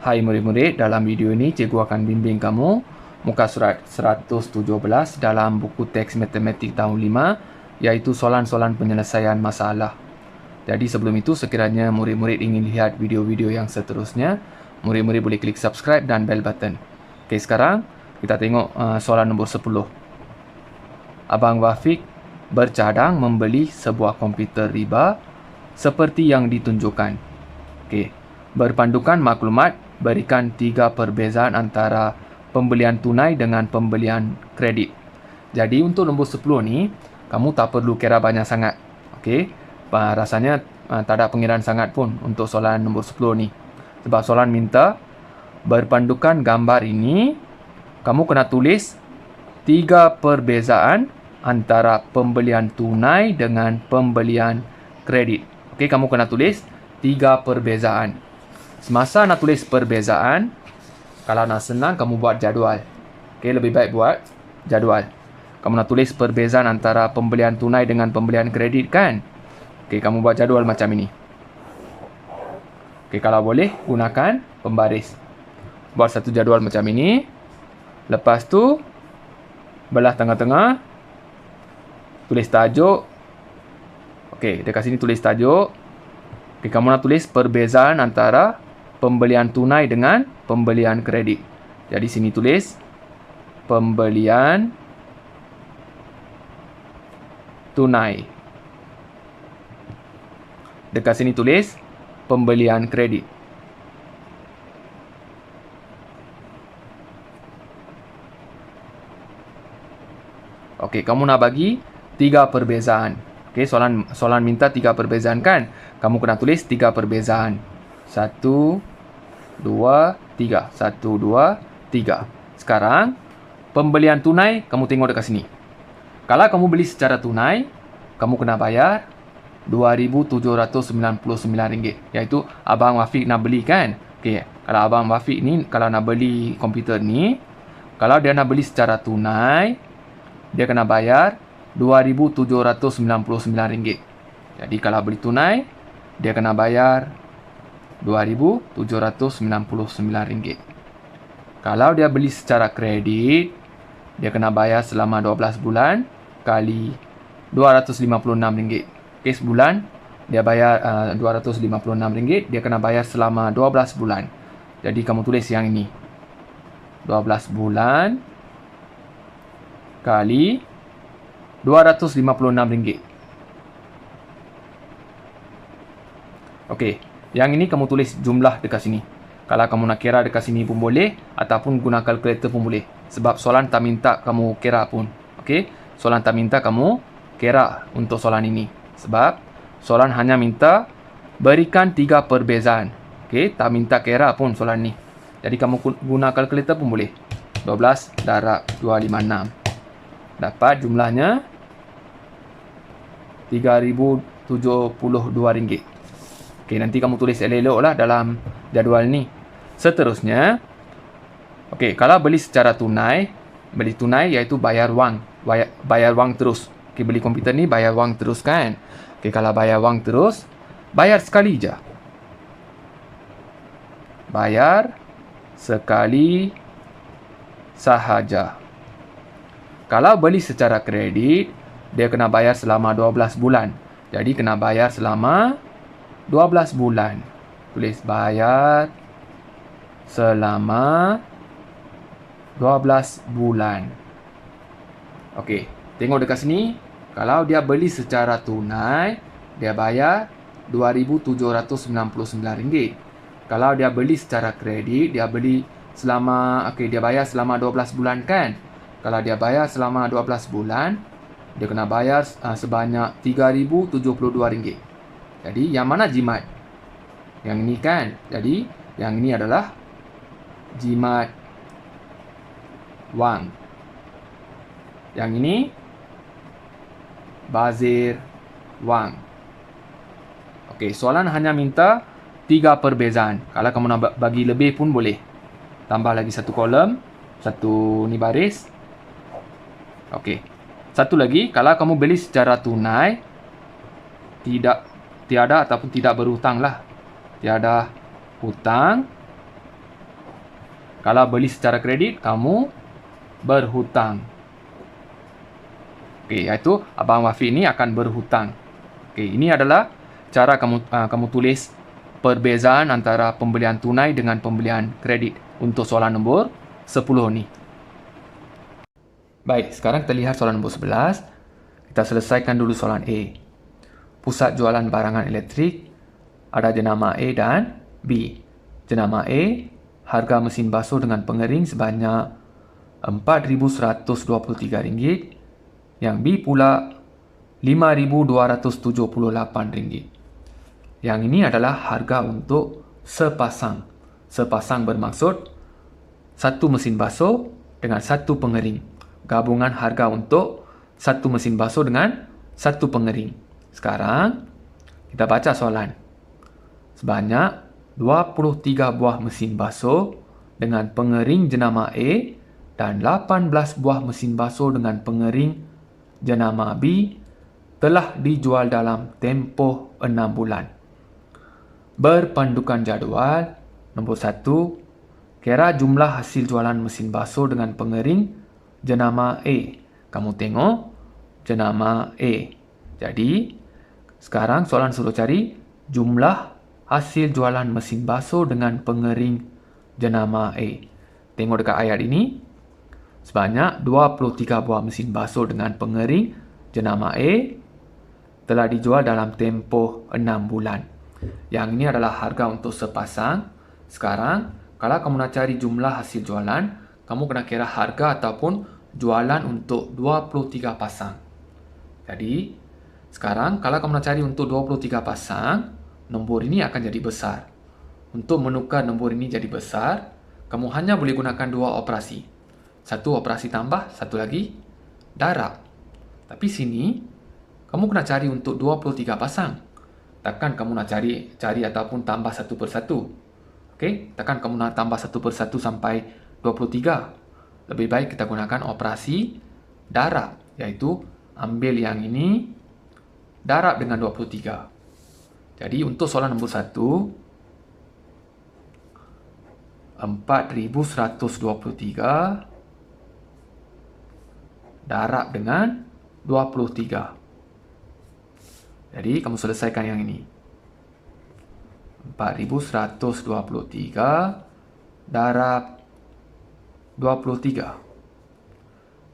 Hai murid-murid, dalam video ini cikgu akan bimbing kamu muka surat 117 dalam buku teks matematik tahun 5, iaitu soalan-soalan penyelesaian masalah. Jadi sebelum itu, sekiranya murid-murid ingin lihat video-video yang seterusnya, murid-murid boleh klik subscribe dan bell button. Okey, sekarang kita tengok soalan nombor 10. Abang Wafiq bercadang membeli sebuah komputer riba seperti yang ditunjukkan. Okey, berpandukan maklumat, berikan 3 perbezaan antara pembelian tunai dengan pembelian kredit. Jadi untuk nombor 10 ni, kamu tak perlu kira banyak sangat. Okey, rasanya tak ada pengiraan sangat pun untuk soalan nombor 10 ni. Sebab soalan minta berpandukan gambar ini, kamu kena tulis 3 perbezaan antara pembelian tunai dengan pembelian kredit. Okey, kamu kena tulis 3 perbezaan. Semasa nak tulis perbezaan, kalau nak senang, kamu buat jadual. Okey, lebih baik buat jadual. Kamu nak tulis perbezaan antara pembelian tunai dengan pembelian kredit kan? Okey, kamu buat jadual macam ini. Okey, kalau boleh, gunakan pembaris. Buat satu jadual macam ini. Lepas tu, belah tengah-tengah. Tulis tajuk. Okey, dekat sini tulis tajuk. Okey, kamu nak tulis perbezaan antara pembelian tunai dengan pembelian kredit. Jadi sini tulis pembelian tunai. Dekat sini tulis pembelian kredit. Okey, kamu nak bagi 3 perbezaan. Okey, soalan minta 3 perbezaan kan? Kamu kena tulis 3 perbezaan. 1, 2, 3. 1, 2, 3. Sekarang, pembelian tunai, kamu tengok dekat sini. Kalau kamu beli secara tunai, kamu kena bayar RM2,799. Iaitu Abang Wafiq nak beli kan? Okey, kalau Abang Wafiq ni, kalau nak beli komputer ni, kalau dia nak beli secara tunai, dia kena bayar RM2,799. Jadi kalau beli tunai, dia kena bayar RM2,799. Kalau dia beli secara kredit, dia kena bayar selama 12 bulan kali RM256. Okey, sebulan dia bayar RM256, dia kena bayar selama 12 bulan. Jadi kamu tulis yang ini. 12 bulan kali RM256. Okey, yang ini kamu tulis jumlah dekat sini. Kalau kamu nak kira dekat sini pun boleh, ataupun guna kalkulator pun boleh. Sebab soalan tak minta kamu kira pun. Okey, soalan tak minta kamu kira untuk soalan ini. Sebab soalan hanya minta berikan 3 perbezaan. Okey, tak minta kira pun soalan ni. Jadi kamu guna kalkulator pun boleh. 12 darab 256. Dapat jumlahnya RM3,072. Okey, nanti kamu tulis elok-elok lah dalam jadual ni. Seterusnya, okey, kalau beli secara tunai, beli tunai iaitu bayar wang. Bayar wang terus. Okey, beli komputer ni bayar wang terus kan? Okey, kalau bayar wang terus, bayar sekali je. Bayar sekali sahaja. Kalau beli secara kredit, dia kena bayar selama 12 bulan. Jadi kena bayar selama 12 bulan. Tulis bayar selama 12 bulan. Okey, tengok dekat sini. Kalau dia beli secara tunai, dia bayar RM2,799. Kalau dia beli secara kredit, dia bayar selama 12 bulan kan? Kalau dia bayar selama 12 bulan, dia kena bayar sebanyak RM3,072. Jadi, yang mana jimat? Yang ini kan? Jadi, yang ini adalah jimat wang. Yang ini bazir wang. Okey, soalan hanya minta 3 perbezaan. Kalau kamu nak bagi lebih pun boleh. Tambah lagi satu kolom, satu ni baris. Okey. Satu lagi, kalau kamu beli secara tunai, tiada ataupun tidak berhutang lah. Tiada hutang, Kalau beli secara kredit, kamu berhutang. Okey, iaitu Abang Wafiq ini akan berhutang. Okey, ini adalah cara kamu tulis perbezaan antara pembelian tunai dengan pembelian kredit untuk soalan nombor 10 ni. Baik, sekarang kita lihat soalan nombor 11. Kita selesaikan dulu soalan A. Pusat jualan barangan elektrik ada jenama A dan B. Jenama A, harga mesin basuh dengan pengering sebanyak RM4,123. Yang B pula RM5,278. Yang ini adalah harga untuk sepasang. Sepasang bermaksud satu mesin basuh dengan satu pengering. Gabungan harga untuk satu mesin basuh dengan satu pengering. Sekarang, kita baca soalan. Sebanyak 23 buah mesin basuh dengan pengering jenama A dan 18 buah mesin basuh dengan pengering jenama B telah dijual dalam tempoh 6 bulan. Berpandukan jadual. Nombor 1. Kira jumlah hasil jualan mesin basuh dengan pengering jenama A. Kamu tengok jenama A. Jadi, sekarang soalan suruh cari jumlah hasil jualan mesin basuh dengan pengering jenama A. Tengok dekat ayat ini. Sebanyak 23 buah mesin basuh dengan pengering jenama A telah dijual dalam tempoh 6 bulan. Yang ini adalah harga untuk sepasang. Sekarang, kalau kamu nak cari jumlah hasil jualan, kamu kena kira harga ataupun jualan untuk 23 pasang. Jadi, sekarang kalau kamu nak cari untuk 23 pasang, nombor ini akan jadi besar. Untuk menukar nombor ini jadi besar, kamu hanya boleh gunakan dua operasi. Satu operasi tambah, satu lagi darab. Tapi sini, kamu kena cari untuk 23 pasang. Takkan kamu nak cari ataupun tambah satu persatu. Okey, takkan kamu nak tambah satu persatu sampai 23. Lebih baik kita gunakan operasi darab, iaitu ambil yang ini darab dengan 23. Jadi untuk soalan nombor 1, 4,123 darab dengan 23. Jadi, kamu selesaikan yang ini. 4,123 darab 23.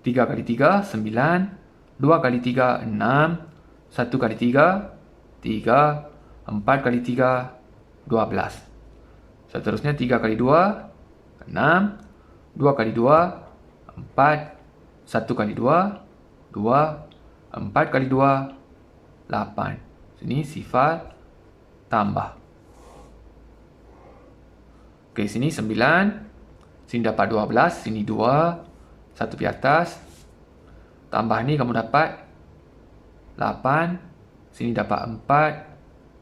3 kali 3, 9. 2 kali 3, 6. 1 kali 3, 3. 4 kali 3, 12. Seterusnya 3 kali 2, 6. 2 kali 2, 4. 1 kali 2, 2. 4 kali 2, 8. Sini sifar tambah. Okey, sini 9. Sini dapat 12. Sini 2. 1 di atas. Tambah ni kamu dapat 8. Sini dapat 4.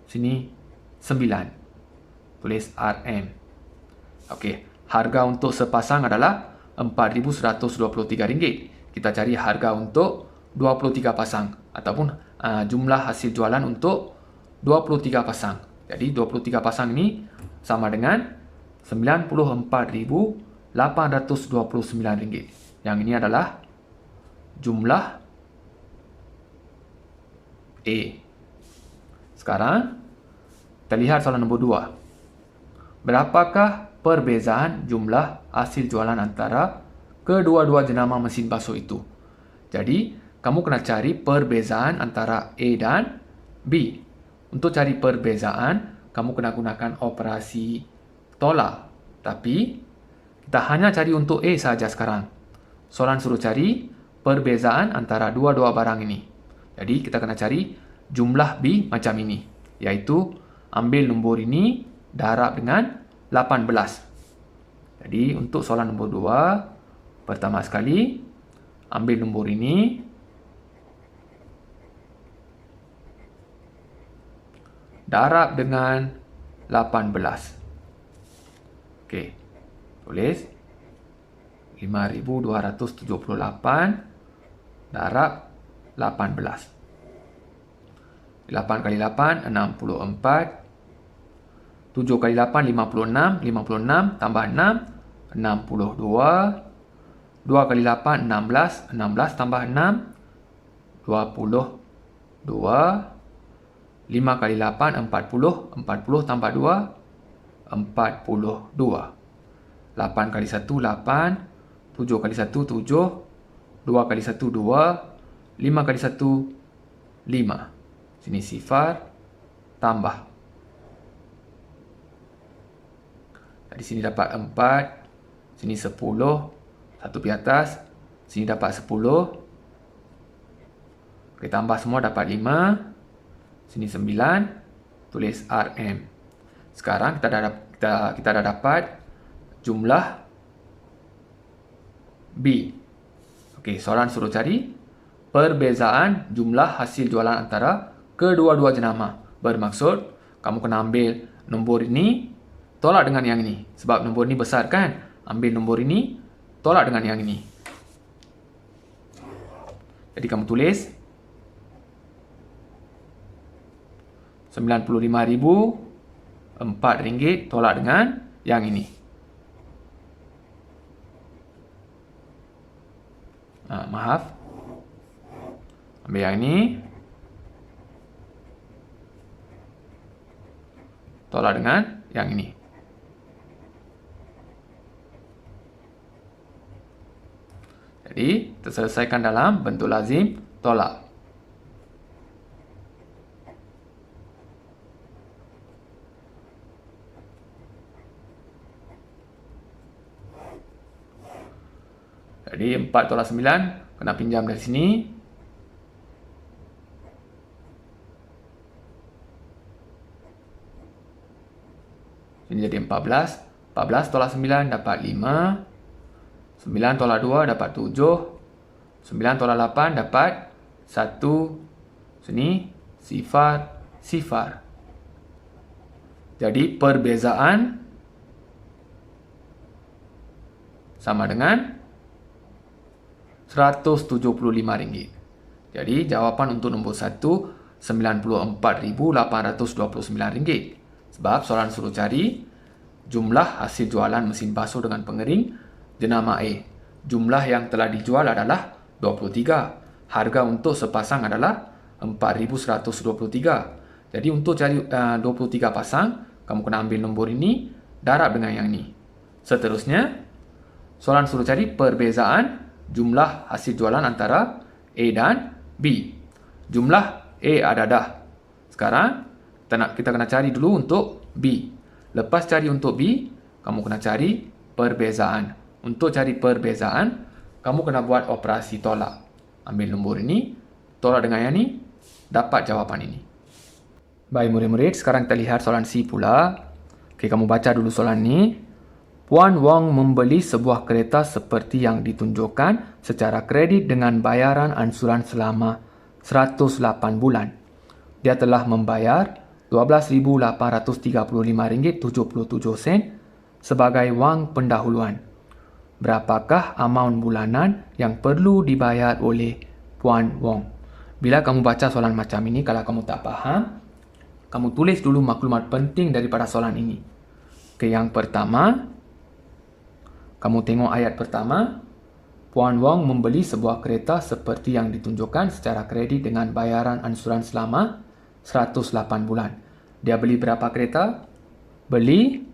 Sini 9. Tulis RM. Okey, harga untuk sepasang adalah RM4,123. Kita cari harga untuk 23 pasang ataupun jumlah hasil jualan untuk 23 pasang. Jadi 23 pasang ini sama dengan RM94,829. Yang ini adalah jumlah A. Sekarang kita lihat soalan nombor 2. Berapakah perbezaan jumlah hasil jualan antara kedua-dua jenama mesin basuh itu? Jadi, kamu kena cari perbezaan antara A dan B. Untuk cari perbezaan, kamu kena gunakan operasi tolak. Tapi, kita hanya cari untuk A saja sekarang. Soalan suruh cari perbezaan antara dua-dua barang ini. Jadi, kita kena cari jumlah B macam ini. Iaitu, ambil nombor ini darab dengan 18. Jadi, untuk soalan nombor 2, pertama sekali, ambil nombor ini, darab dengan 18. Okey, tulis 5,278 darab 18. 8 kali 8, 64. 7 kali 8, 56. 56 tambah 6, 62. 2 kali 8, 16. 16 tambah 6, 22. 5 kali 8, 40. 40 tambah 2, 42. 8 kali 1, 8. 7 kali 1, 7. 2 kali 1, 2. 5 kali 1, 5. Sini sifar, tambah. Di sini dapat 4. Sini 10. 1 di atas. Sini dapat 10. Kita tambah semua dapat 5. Sini 9. Tulis RM. Sekarang kita dah dapat jumlah B. Okey, soalan suruh cari perbezaan jumlah hasil jualan antara kedua-dua jenama. Bermaksud, kamu kena ambil nombor ini, tolak dengan yang ini. Sebab nombor ini besar kan? Ambil nombor ini, tolak dengan yang ini. Jadi kamu tulis 95.000 RM4 tolak dengan yang ini. Maaf. Ambil yang ini. Tolak dengan yang ini. Jadi, terselesaikan dalam bentuk lazim tolak. Jadi 4 tolak 9 kena pinjam dari sini. Ini jadi 14. 14 tolak 9 dapat 5. 9 tolak 2 dapat 7. 9 tolak 8 dapat 1. Sini sifar, sifar. Jadi perbezaan sama dengan RM175. Jadi jawapan untuk nombor 1 RM94.829. Sebab soalan suruh cari jumlah hasil jualan mesin basuh dengan pengering jenama A. Jumlah yang telah dijual adalah 23. Harga untuk sepasang adalah RM4.123. Jadi untuk cari 23 pasang, kamu kena ambil nombor ini, darab dengan yang ini. Seterusnya, soalan suruh cari perbezaan jumlah hasil jualan antara A dan B. Jumlah A ada dah. Sekarang, kita kena cari dulu untuk B. Lepas cari untuk B, kamu kena cari perbezaan. Untuk cari perbezaan, kamu kena buat operasi tolak. Ambil nombor ini, tolak dengan yang ini, dapat jawapan ini. Baik murid-murid, sekarang kita lihat soalan C pula. Okey, kamu baca dulu soalan ini. Puan Wong membeli sebuah kereta seperti yang ditunjukkan secara kredit dengan bayaran ansuran selama 108 bulan. Dia telah membayar RM12.835.77 sebagai wang pendahuluan. Berapakah amaun bulanan yang perlu dibayar oleh Puan Wong? Bila kamu baca soalan macam ini, kalau kamu tak faham, kamu tulis dulu maklumat penting daripada soalan ini. Okey, yang pertama, kamu tengok ayat pertama. Puan Wong membeli sebuah kereta seperti yang ditunjukkan secara kredit dengan bayaran ansuran selama 108 bulan. Dia beli berapa kereta? Beli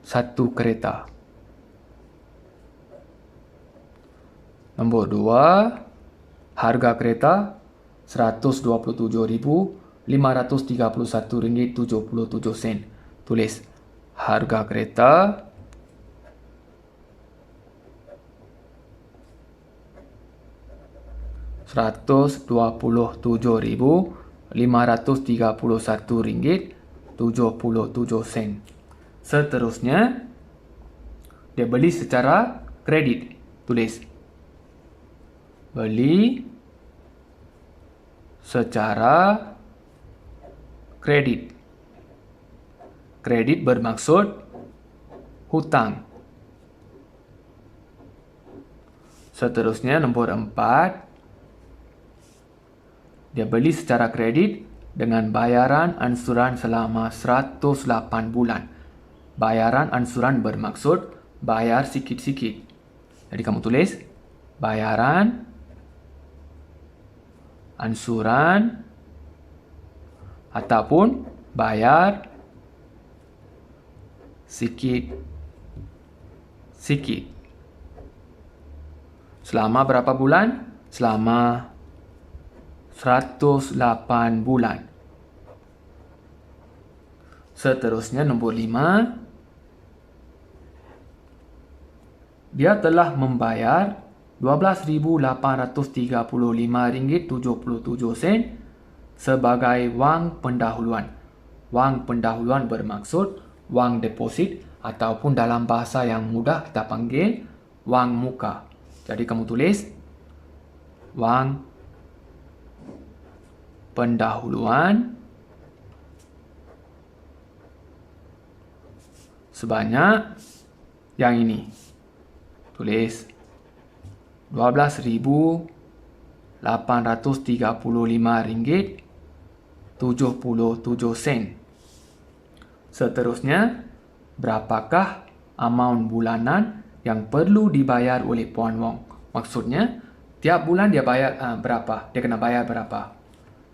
satu kereta. Nombor 2, harga kereta RM127.531.77. Tulis harga kereta RM127.531.77. Seterusnya, dia beli secara kredit. Tulis beli secara kredit. Kredit bermaksud hutang. Seterusnya, nombor 4. Dia beli secara kredit dengan bayaran ansuran selama 108 bulan. Bayaran ansuran bermaksud bayar sikit-sikit. Jadi kamu tulis bayaran ansuran ataupun bayar sikit-sikit. Selama berapa bulan? Selama 108 bulan. Seterusnya nombor 5. Dia telah membayar RM12,835.77 sebagai wang pendahuluan. Wang pendahuluan bermaksud wang deposit ataupun dalam bahasa yang mudah kita panggil wang muka. Jadi kamu tulis wang pendahuluan sebanyak yang ini. Tulis RM12,835.77. Seterusnya, berapakah amount bulanan yang perlu dibayar oleh Puan Wong? Maksudnya, tiap bulan dia bayar berapa? Dia kena bayar berapa?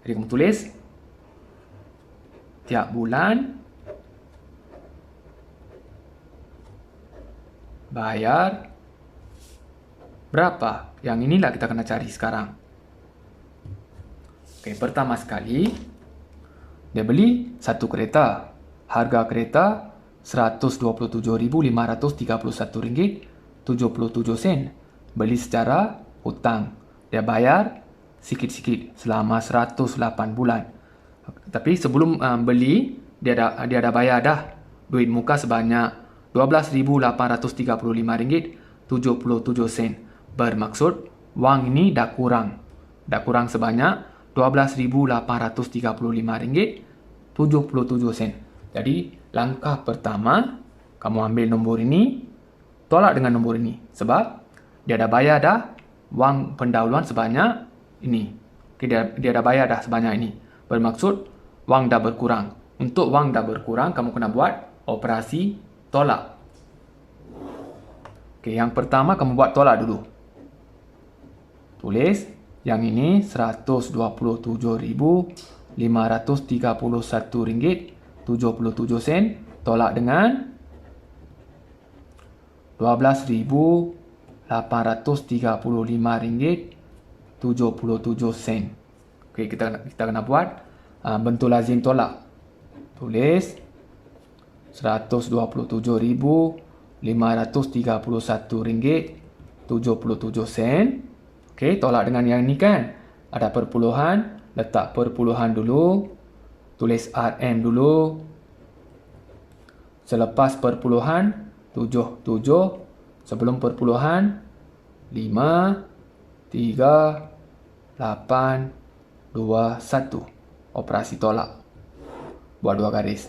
Jadi kamu tulis tiap bulan bayar berapa? Yang inilah kita kena cari sekarang. Oke, pertama sekali dia beli satu kereta. Harga kereta RM127.531.77. Beli secara hutang. Dia bayar sikit-sikit selama 108 bulan. Tapi sebelum beli, dia dah bayar dah duit muka sebanyak RM12,835.77. Bermaksud wang ini dah kurang. Dah kurang sebanyak RM12,835.77. Jadi langkah pertama, kamu ambil nombor ini, tolak dengan nombor ini. Sebab dia dah bayar dah wang pendahuluan sebanyak ini. Okay, dia dah bayar dah sebanyak ini. Bermaksud wang dah berkurang. Untuk wang dah berkurang, kamu kena buat operasi tolak. Okay, yang pertama kamu buat tolak dulu. Tulis yang ini RM127.531.77. Tolak dengan RM12,835.77. Okey, kita kena buat bentuk lazim tolak. Tulis RM127.531.77. Okey, tolak dengan yang ni kan. Ada perpuluhan, letak perpuluhan dulu. Tulis RM dulu. Selepas perpuluhan 77, sebelum perpuluhan 5, 3, 8, 2, 1. Operasi tolak. Buat dua garis.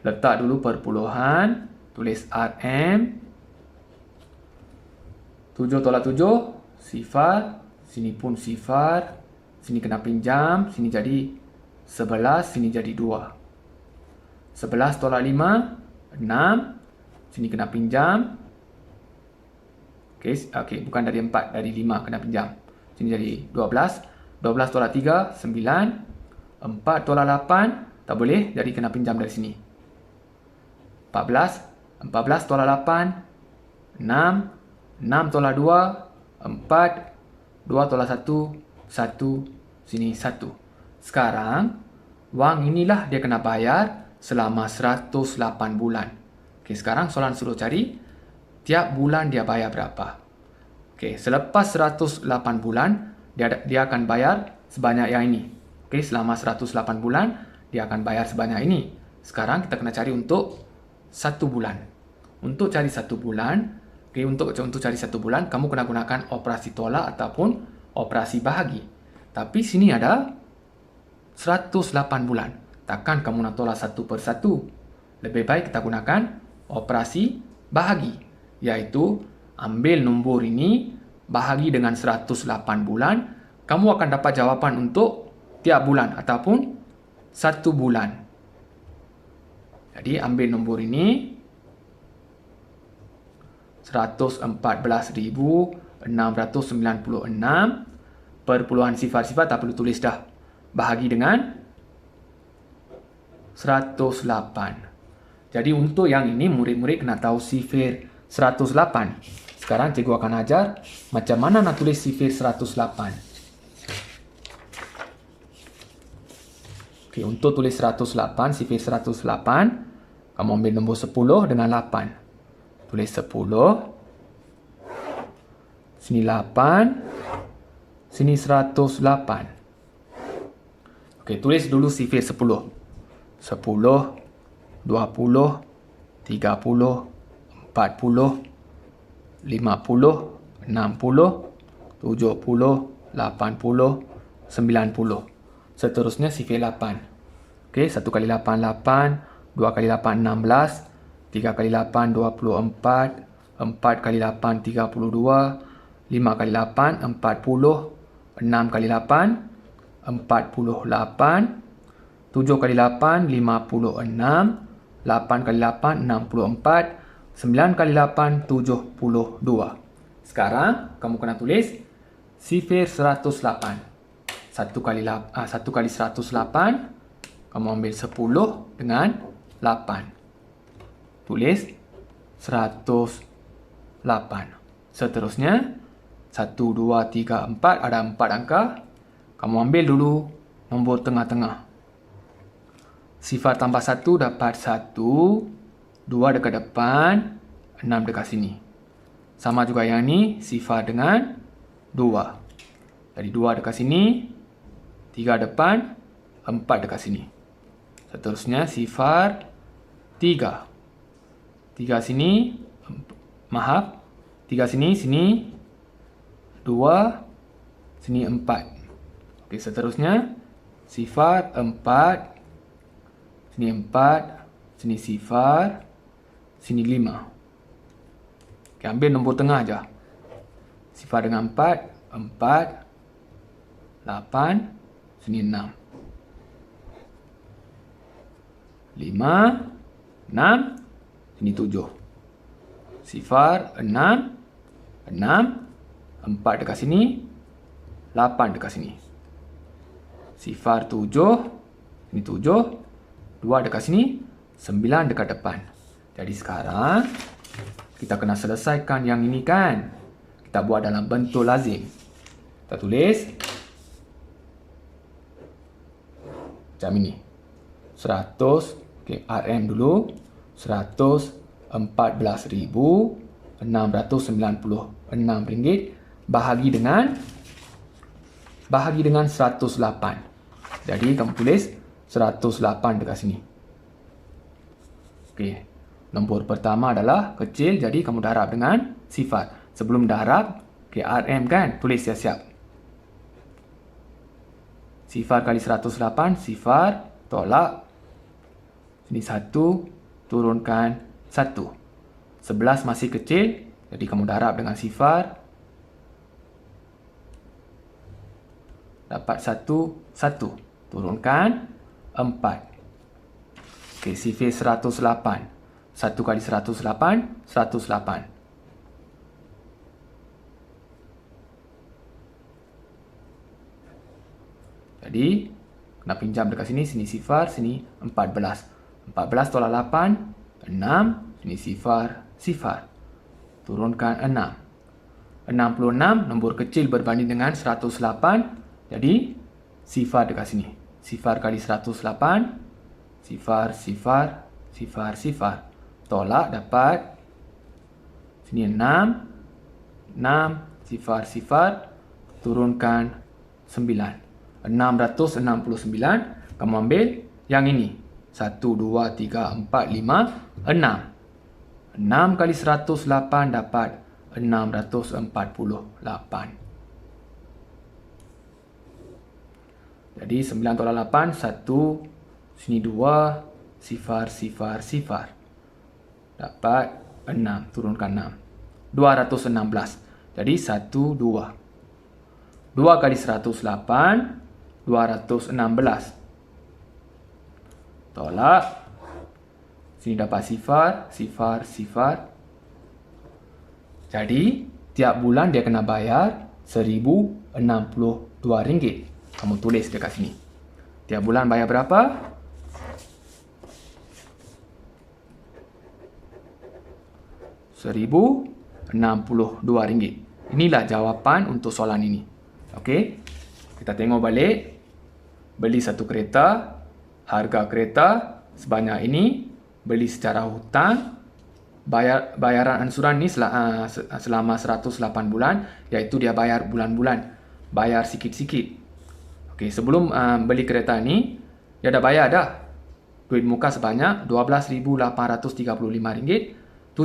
Letak dulu perpuluhan, tulis RM. 7 tolak 7, sifar. Sini pun sifar. Sini kena pinjam, sini jadi 11, sini jadi 2. 11 tolak 5, 6. Sini kena pinjam. Okey, bukan dari 4, dari 5 kena pinjam. Sini jadi 12. 12 tolak 3, 9. 4 tolak 8, tak boleh, jadi kena pinjam dari sini. 14. 14 tolak 8, 6. 6 tolak 2, 4. 2 tolak 1, 1. Sini 1. Sekarang, wang inilah dia kena bayar selama 108 bulan. Okey, sekarang soalan suruh cari tiap bulan dia bayar berapa. Okey, selepas 108 bulan dia akan bayar sebanyak yang ini. Okey, selama 108 bulan dia akan bayar sebanyak ini. Sekarang kita kena cari untuk 1 bulan. Untuk cari 1 bulan, okey, untuk cari 1 bulan kamu kena gunakan operasi tolak ataupun operasi bahagi. Tapi sini ada 108 bulan. Takkan kamu nak tolak satu persatu. Lebih baik kita gunakan operasi bahagi. Iaitu, ambil nombor ini, bahagi dengan 108 bulan. Kamu akan dapat jawapan untuk tiap bulan ataupun 1 bulan. Jadi ambil nombor ini 114.696 perpuluhan sifar-sifar tak perlu tulis dah. Bahagi dengan 108. Jadi untuk yang ini murid-murid kena tahu sifir 108. Sekarang cikgu akan ajar macam mana nak tulis sifir 108. Okey, untuk tulis 108, sifir 108, kamu ambil nombor 10 dengan 8. Tulis 10. Sini 8. Sini 108. Okey, tulis dulu sifir 10. 10, 20, 30, 40, 50, 60, 70, 80, 90. Seterusnya sifir 8. Okey, 1 kali 8, 8. 2 kali 8, 16. 3 kali 8, 24. 4 kali 8, 32. 5 kali 8, 40. 6 kali 8, 48. 7 kali 8, 56. 8 kali 8, 64. 9 kali 8, 72. Sekarang, kamu kena tulis sifir 108. 1 kali 108, kamu ambil 10 dengan 8. Tulis 108. Seterusnya, 1, 2, 3, 4. Ada 4 angka. Kamu ambil dulu nombor tengah-tengah. Sifar tambah 1 dapat 1. 2 dekat depan. 6 dekat sini. Sama juga yang ni. Sifar dengan 2. Jadi 2 dekat sini. 3 depan. 4 dekat sini. Seterusnya sifar 3. 3 sini. Maaf. 3 sini. Sini 2. Sini 4. Okey, seterusnya sifar 4. Sini 4. Sini sifar. Sini 5. Okey, ambil nombor tengah aja. Sifar dengan 4. 4. 8. Sini 6. 5. 6. Sini 7. Sifar 6. 6. 4 dekat sini. 8 dekat sini. Sifar 7. Sini 7. 2 dekat sini. 9 dekat depan. Jadi sekarang kita kena selesaikan yang ini kan. Kita buat dalam bentuk lazim. Kita tulis macam ini. 100. Okay, RM dulu. 114.696 ringgit. Bahagi dengan 108. Jadi kamu tulis 108 dekat sini. Okey. Nombor pertama adalah kecil, jadi kamu darab dengan sifar. Sebelum darab, okey, RM kan, tulis siap-siap. Sifar kali 108, sifar, tolak. Sini 1, turunkan 1. 11 masih kecil, jadi kamu darab dengan sifar. Dapat 1, 1. Turunkan 4. Okey, sifir 108. 1 kali 108, 108. Jadi, kena pinjam dekat sini, sini sifar, sini 14. 14 tolak 8, 6. Sini sifar, sifar. Turunkan 6. 66, nombor kecil berbanding dengan 108. Jadi, sifar dekat sini. Sifar kali 108. Sifar, sifar, sifar, sifar. Tolak dapat. Sini 6. 6. Sifar, sifar. Turunkan 9. 669. Kamu ambil yang ini. 1, 2, 3, 4, 5, 6. 6 kali 108 dapat 648. Jadi 9 tolak 8, 1, sini 2, sifar, sifar, sifar. Dapat 6, turunkan 6. 216. Jadi 1, 2. 2 kali 108, 216. Tolak. Sini dapat sifar, sifar, sifar. Jadi, tiap bulan dia kena bayar RM1,062. Kamu tulis dekat sini. Tiap bulan bayar berapa? RM1,062. Inilah jawapan untuk soalan ini. Okey. Kita tengok balik. Beli satu kereta, harga kereta sebanyak ini, beli secara hutang, bayaran ansuran ni selama 108 bulan, iaitu dia bayar bulan-bulan, bayar sikit-sikit. Okey, sebelum beli kereta ni, dia dah bayar dah duit muka sebanyak RM12,435.77.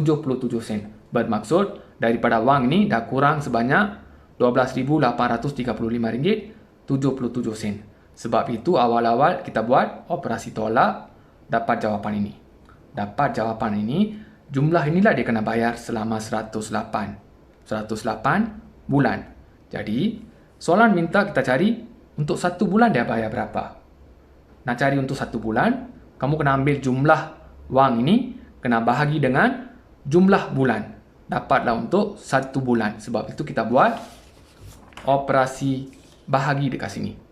Bermaksud daripada wang ni dah kurang sebanyak RM12,835.77. Sebab itu awal-awal kita buat operasi tolak, dapat jawapan ini. Dapat jawapan ini, jumlah inilah dia kena bayar selama 108 bulan. Jadi, soalan minta kita cari untuk 1 bulan dia bayar berapa. Nak cari untuk 1 bulan, kamu kena ambil jumlah wang ini, kena bahagi dengan jumlah bulan. Dapatlah untuk 1 bulan. Sebab itu kita buat operasi bahagi dekat sini.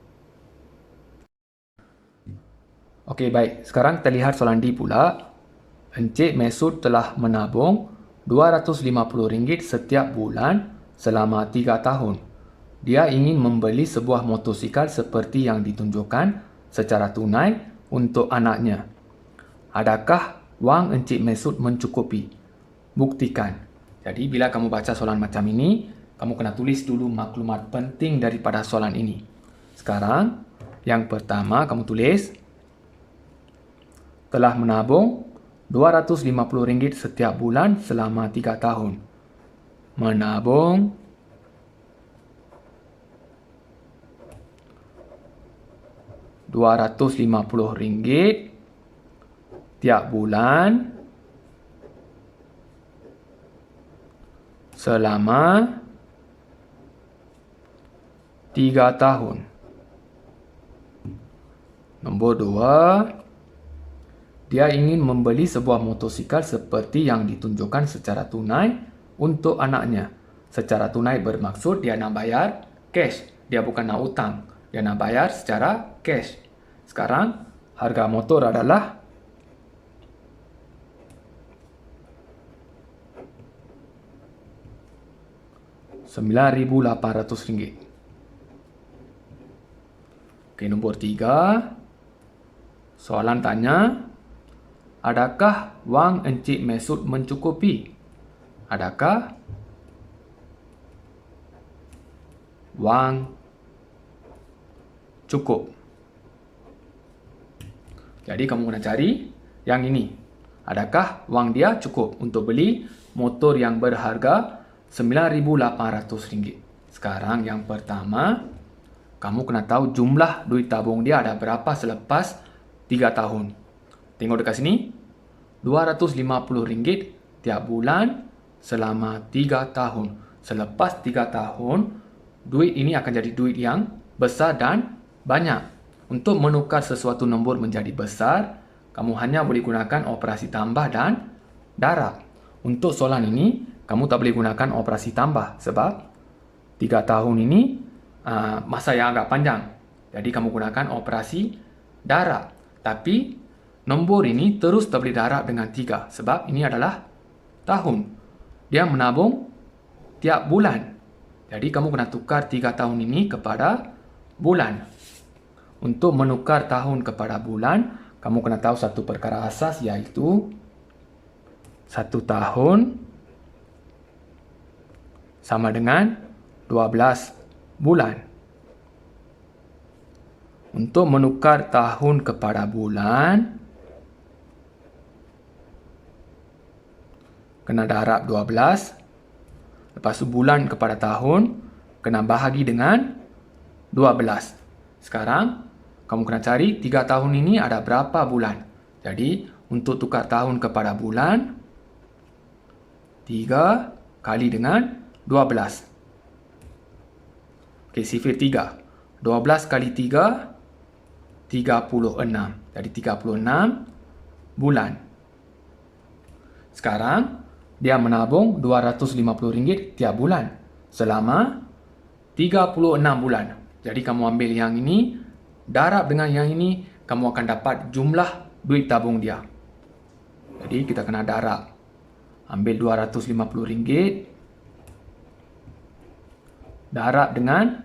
Okey, baik. Sekarang kita lihat soalan D pula. Encik Mesut telah menabung RM250 setiap bulan selama 3 tahun. Dia ingin membeli sebuah motosikal seperti yang ditunjukkan secara tunai untuk anaknya. Adakah wang Encik Mesut mencukupi? Buktikan. Jadi, bila kamu baca soalan macam ini, kamu kena tulis dulu maklumat penting daripada soalan ini. Sekarang, yang pertama kamu tulis telah menabung RM250 setiap bulan selama 3 tahun. Menabung RM250 tiap bulan selama 3 tahun. Nombor 2, dia ingin membeli sebuah motosikal seperti yang ditunjukkan secara tunai untuk anaknya. Secara tunai bermaksud dia nak bayar cash. Dia bukan nak utang. Dia nak bayar secara cash. Sekarang, harga motor adalah RM9,800. Okey, nombor 3. Soalan tanya, adakah wang Encik Mesut mencukupi? Adakah wang cukup? Jadi kamu kena cari yang ini. Adakah wang dia cukup untuk beli motor yang berharga RM9,800? Sekarang yang pertama, kamu kena tahu jumlah duit tabung dia ada berapa selepas 3 tahun. Tengok dekat sini, RM250 tiap bulan selama 3 tahun. Selepas 3 tahun, duit ini akan jadi duit yang besar dan banyak. Untuk menukar sesuatu nombor menjadi besar, kamu hanya boleh gunakan operasi tambah dan darab. Untuk soalan ini, kamu tak boleh gunakan operasi tambah sebab 3 tahun ini masa yang agak panjang. Jadi kamu gunakan operasi darab. Tapi nombor ini terus tak boleh darab dengan 3 sebab ini adalah tahun. Dia menabung tiap bulan. Jadi kamu kena tukar 3 tahun ini kepada bulan. Untuk menukar tahun kepada bulan, kamu kena tahu satu perkara asas, iaitu 1 tahun sama dengan 12 bulan. Untuk menukar tahun kepada bulan, kena darab 12. Lepas tu bulan kepada tahun, kena bahagi dengan 12. Sekarang, kamu kena cari 3 tahun ini ada berapa bulan. Jadi, untuk tukar tahun kepada bulan, 3 kali dengan 12. Okey, sifir 3. 12 kali 3, 36. Jadi, 36 bulan. Sekarang, dia menabung RM250 tiap bulan selama 36 bulan. Jadi kamu ambil yang ini, darab dengan yang ini, kamu akan dapat jumlah duit tabung dia. Jadi kita kena darab. Ambil RM250, darab dengan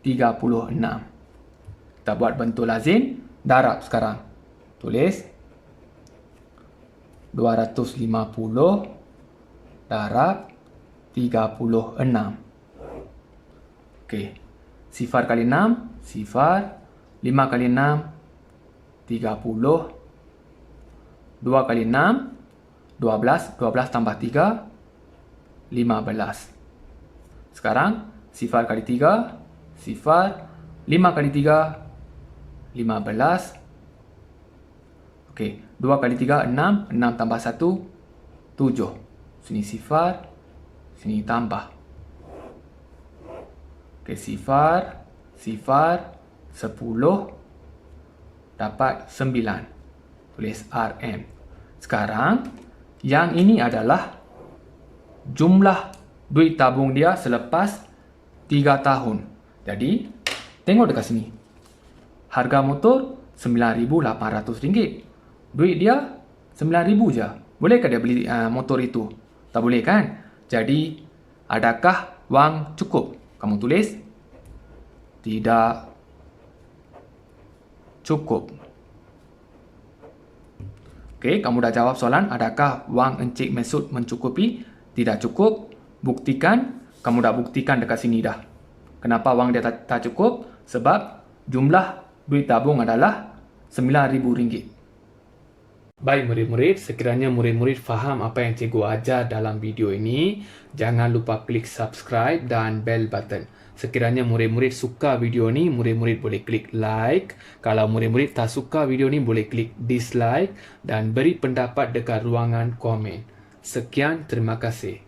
36. Kita buat bentuk lazim, darab sekarang. Tulis 250 darab 36. Okey. Sifar kali 6, sifar. 5 kali 6, 30. 2 kali 6, 12. 12 tambah 3, 15. Sekarang, sifar kali 3, sifar. 5 kali 3, 15. Okey, 2 kali 3, 6. 6 tambah 1, 7. Sini sifar, sini tambah. Okey, sifar, sifar, 10, dapat 9. Tulis RM. Sekarang, yang ini adalah jumlah duit tabung dia selepas 3 tahun. Jadi, tengok dekat sini. Harga motor RM9,800. Duit dia RM9,000 je. Bolehkah dia beli motor itu? Tak boleh kan? Jadi, adakah wang cukup? Kamu tulis tidak cukup. Okey, kamu dah jawab soalan. Adakah wang Encik Mesut mencukupi? Tidak cukup. Buktikan. Kamu dah buktikan dekat sini dah. Kenapa wang dia tak cukup? Sebab jumlah duit tabung adalah RM9,000. Baik murid-murid, sekiranya murid-murid faham apa yang cikgu ajar dalam video ini, jangan lupa klik subscribe dan bell button. Sekiranya murid-murid suka video ini, murid-murid boleh klik like. Kalau murid-murid tak suka video ini, boleh klik dislike dan beri pendapat dekat ruangan komen. Sekian, terima kasih.